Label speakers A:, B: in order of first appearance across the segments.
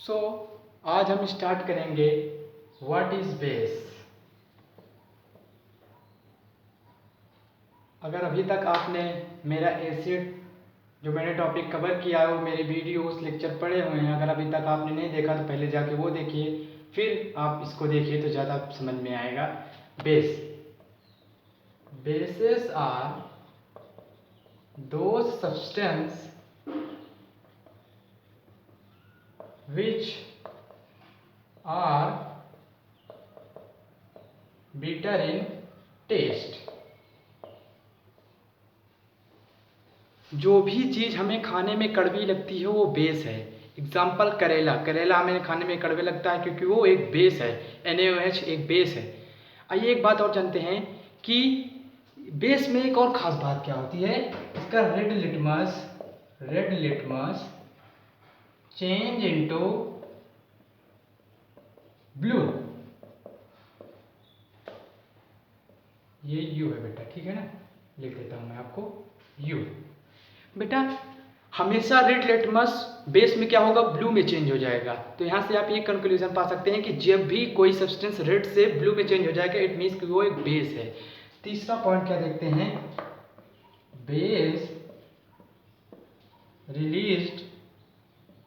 A: सो आज हम स्टार्ट करेंगे व्हाट इज बेस। अगर अभी तक आपने मेरा एसिड जो मैंने टॉपिक कवर किया है वो मेरे वीडियोस लेक्चर पढ़े हुए हैं, अगर अभी तक आपने नहीं देखा तो पहले जाके वो देखिए, फिर आप इसको देखिए तो ज़्यादा समझ में आएगा। Base, bases are those substance which are bitter in taste। जो भी चीज़ हमें खाने में कड़वी लगती है वो बेस है। एग्जाम्पल करेला, करेला हमें खाने में कड़वे लगता है क्योंकि वो एक बेस है, NaOH एक बेस है। आइए एक बात और जानते हैं कि बेस में एक और ख़ास बात क्या होती है। इसका red litmus change into blue, ये यू है बेटा, ठीक है ना, लिख देता हूं मैं आपको यू। बेटा हमेशा रेड लिटमस बेस में क्या होगा, ब्लू में चेंज हो जाएगा। तो यहां से आप ये कंक्लूजन पा सकते हैं कि जब भी कोई सब्सटेंस रेड से ब्लू में चेंज हो जाएगा इट मीन्स कि वो एक बेस है। तीसरा पॉइंट क्या देखते हैं, base released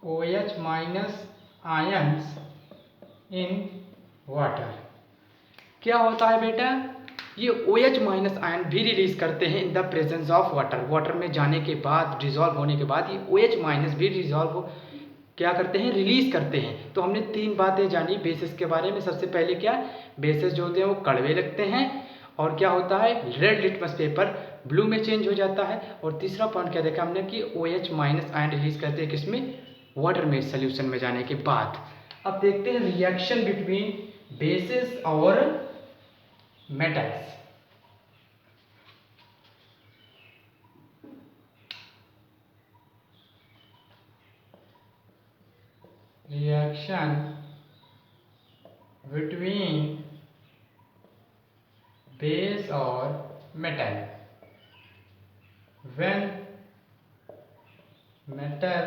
A: OH minus ions in water. क्या होता है बेटा, ये OH माइनस आयन भी रिलीज करते हैं इन the presence of water. Water में जाने के बाद, डिजॉल्व होने के बाद ये OH माइनस भी क्या करते हैं, रिलीज करते हैं। तो हमने तीन बातें जानी बेसिस के बारे में। सबसे पहले क्या, बेसिस जो होते हैं वो कड़वे लगते हैं, और क्या होता है, रेड लिटमस पेपर ब्लू में चेंज हो जाता है। और तीसरा पॉइंट क्या देखा हमने कि OH माइनस आयन रिलीज करते हैं किसमें, वाटर में, सोल्यूशन में जाने के बाद। अब देखते हैं रिएक्शन बिटवीन बेसिस और metals. Reaction between base or metal। When metal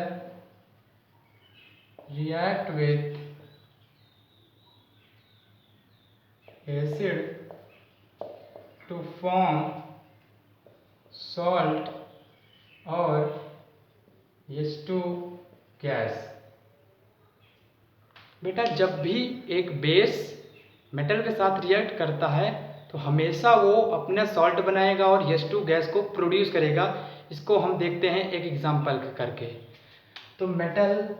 A: react with acid to form salt or H2 gas. बेटा जब भी एक बेस मेटल के साथ रिएक्ट करता है तो हमेशा वो अपना सॉल्ट बनाएगा और H2 गैस को प्रोड्यूस करेगा। इसको हम देखते हैं एक एग्जांपल करके। तो metal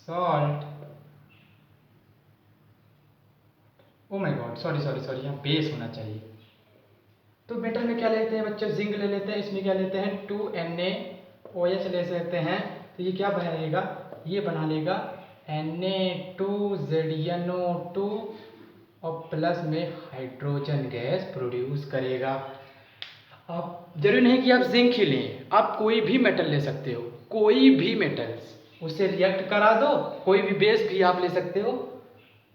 A: salt, oh my God, sorry यहाँ बेस होना चाहिए। तो मेटल में क्या लेते हैं बच्चे, जिंक ले लेते हैं। इसमें क्या लेते हैं, 2NaOH ले सकते हैं। तो ये क्या बनाएगा, ये बना लेगा Na2ZnO2 और प्लस में हाइड्रोजन गैस प्रोड्यूस करेगा। अब जरूरी नहीं कि आप जिंक ही लें, आप कोई भी मेटल ले सकते हो, कोई भी मेटल्स उससे रिएक्ट करा दो, कोई भी बेस भी आप ले सकते हो,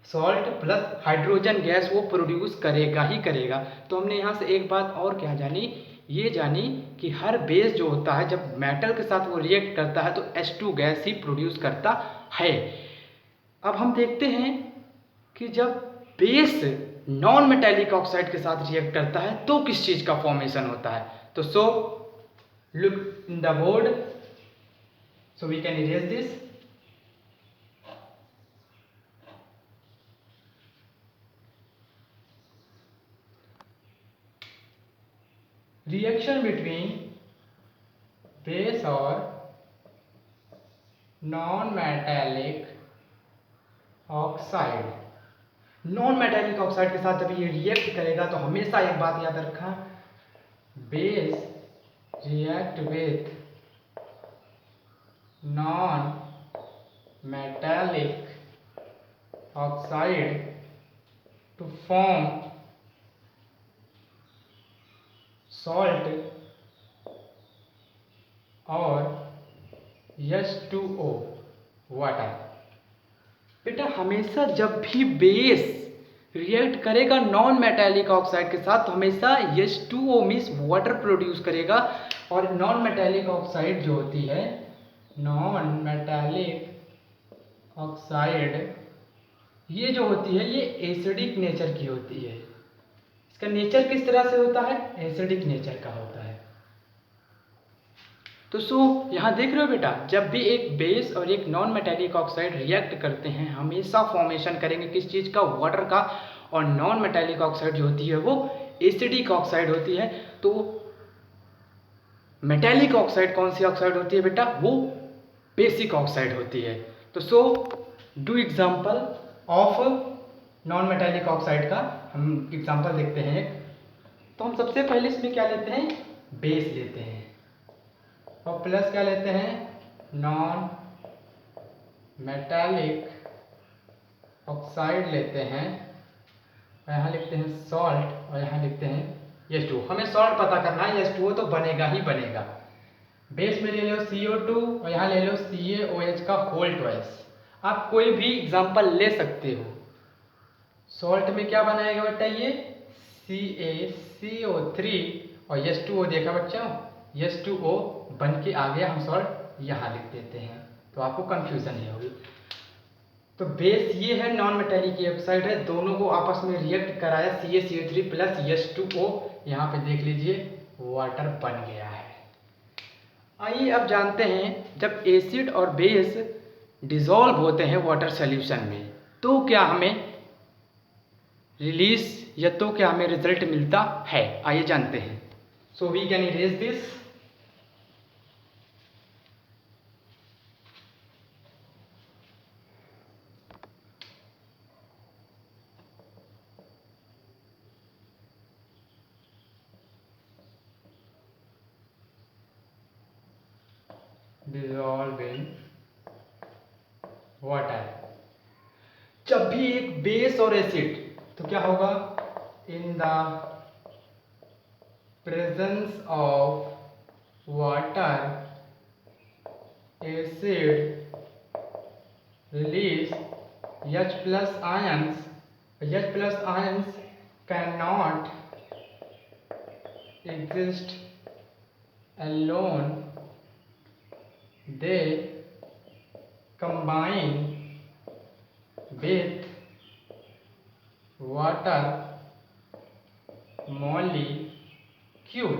A: सॉल्ट प्लस हाइड्रोजन गैस वो प्रोड्यूस करेगा ही करेगा। तो हमने यहाँ से एक बात और क्या जानी, ये जानी कि हर बेस जो होता है जब मेटल के साथ वो रिएक्ट करता है तो H2 गैस ही प्रोड्यूस करता है। अब हम देखते हैं कि जब बेस नॉन मेटेलिक ऑक्साइड के साथ रिएक्ट करता है तो किस चीज़ का फॉर्मेशन होता है। तो so look in the board, so we can erase this. Reaction between base और non metallic oxide. Non metallic oxide के साथ जब ये रिएक्ट करेगा तो हमेशा एक बात याद रखना, base react with non metallic oxide to form salt और H2O वाटर। बेटा हमेशा जब भी बेस रिएक्ट करेगा नॉन मेटेलिक ऑक्साइड के साथ तो हमेशा H2O मीन्स वाटर प्रोड्यूस करेगा। और नॉन मेटेलिक ऑक्साइड जो होती है, नॉन मेटेलिक ऑक्साइड, ये जो होती है ये एसिडिक नेचर की होती है। इसका नेचर किस तरह से होता है? एसिडिक नेचर का होता है। तो यहाँ देख रहे हो बेटा, जब भी एक बेस और एक नॉन मेटेलिक ऑक्साइड रिएक्ट करते हैं हमेशा फॉर्मेशन करेंगे किस चीज़ का? वाटर का। और नॉन मेटेलिक ऑक्साइड जो होती है वो एसिडिक ऑक्साइड होती है। तो मेटेलिक ऑक्साइड कौन सी ऑक्साइड होती है बेटा? वो बेसिक ऑक्साइड होती है। तो do example of non metallic oxide का हम एग्जाम्पल देखते हैं। तो हम सबसे पहले इसमें क्या लेते हैं? बेस लेते हैं और प्लस क्या लेते हैं? नॉन मेटालिक ऑक्साइड लेते हैं और यहाँ लिखते हैं सॉल्ट और यहाँ लिखते हैं H2O। हमें सॉल्ट पता करना है, H2O तो बनेगा ही बनेगा। बेस में ले लो CO2 और यहाँ ले लो CaOH का होल ट्वाइस। आप कोई भी एग्जाम्पल ले सकते हो। सॉल्ट में क्या बनाएगा बेटा? ये CaCO3 और H2O देखा बच्चों, H2O बन के आ गया, हम सॉल्ट यहाँ लिख देते हैं तो आपको कंफ्यूजन नहीं होगी। तो बेस ये है, नॉन मेटेलिक ऑक्साइड है, दोनों को आपस में रिएक्ट कराया CaCO3 प्लस H2O, यहाँ पे देख लीजिए वाटर बन गया है। आइए अब जानते हैं जब एसिड और बेस डिसॉल्व होते हैं वाटर सॉल्यूशन में तो क्या हमें रिलीज या तो क्या हमें रिजल्ट मिलता है? आइए जानते हैं। So we can erase this. Dissolve in water. जब भी एक बेस और एसिड तो क्या होगा? In the presence of water acid release H plus ions. H plus ions cannot exist alone. They combine with water molecule.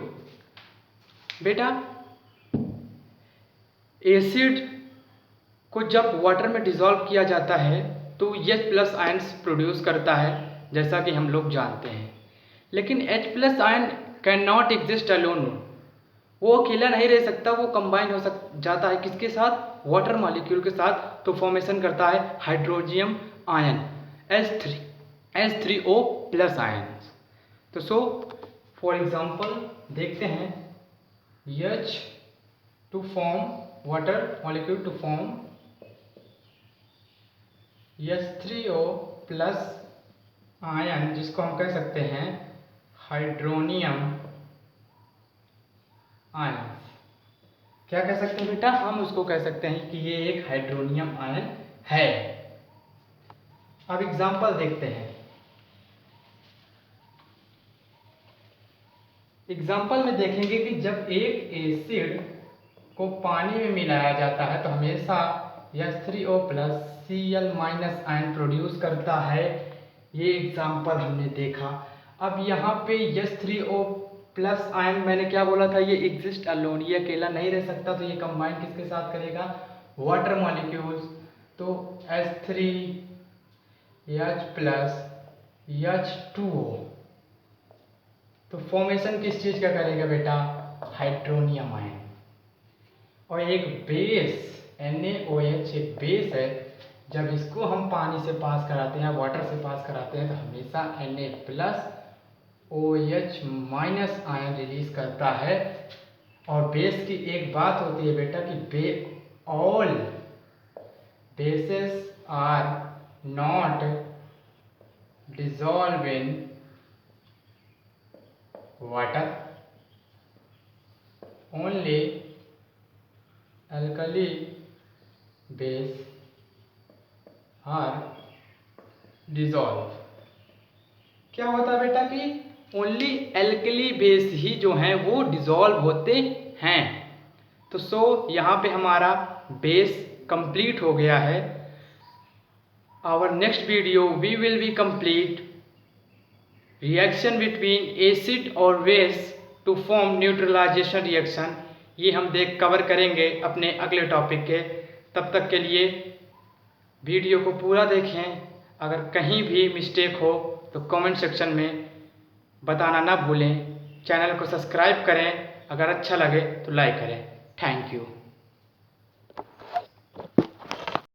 A: बेटा acid को जब वाटर में डिसॉल्व किया जाता है तो H प्लस आयन्स प्रोड्यूस करता है जैसा कि हम लोग जानते हैं। लेकिन H plus ion can not exist alone, वो अकेला नहीं रह सकता, वो कंबाइन हो जाता है किसके साथ? वाटर मॉलिक्यूल के साथ। तो फॉर्मेशन करता है hydronium ion H3O plus ion. तो फॉर एग्जांपल देखते हैं H two form water molecule to form H3O plus ion जिसको हम कह सकते हैं हाइड्रोनियम आयन। क्या कह सकते हैं बेटा? हम उसको कह सकते हैं कि ये एक हाइड्रोनियम आयन है। अब एग्जांपल देखते हैं। एग्जांपल में देखेंगे कि जब एक एसिड को पानी में मिलाया जाता है तो हमेशा H3O plus Cl minus ion produce करता है। ये एग्जांपल हमने देखा। अब यहाँ पे H3O प्लस आयन मैंने क्या बोला था? ये एग्जिस्ट अलोन, ये अकेला नहीं रह सकता, तो ये कंबाइन किसके साथ करेगा? Water molecules. तो H3H प्लस H2O, तो फॉर्मेशन किस चीज का करेगा बेटा? Hydronium ion. और एक बेस NaOH एक बेस है, जब इसको हम पानी से पास कराते हैं, वाटर से पास कराते हैं, तो हमेशा Na plus OH minus ion release करता है। और बेस की एक बात होती है बेटा कि all bases are not dissolve in water, only alkali base are dissolved। क्या होता है बेटा कि ओनली एल्कली बेस ही जो हैं वो डिसॉल्व होते हैं। तो यहाँ पे हमारा बेस कंप्लीट हो गया है। Our next video we will be complete reaction between acid और base to form neutralisation reaction. ये हम कवर करेंगे अपने अगले टॉपिक के। तब तक के लिए वीडियो को पूरा देखें। अगर कहीं भी मिस्टेक हो तो कमेंट सेक्शन में बताना ना भूलें। चैनल को सब्सक्राइब करें, अगर अच्छा लगे तो लाइक करें। Thank you.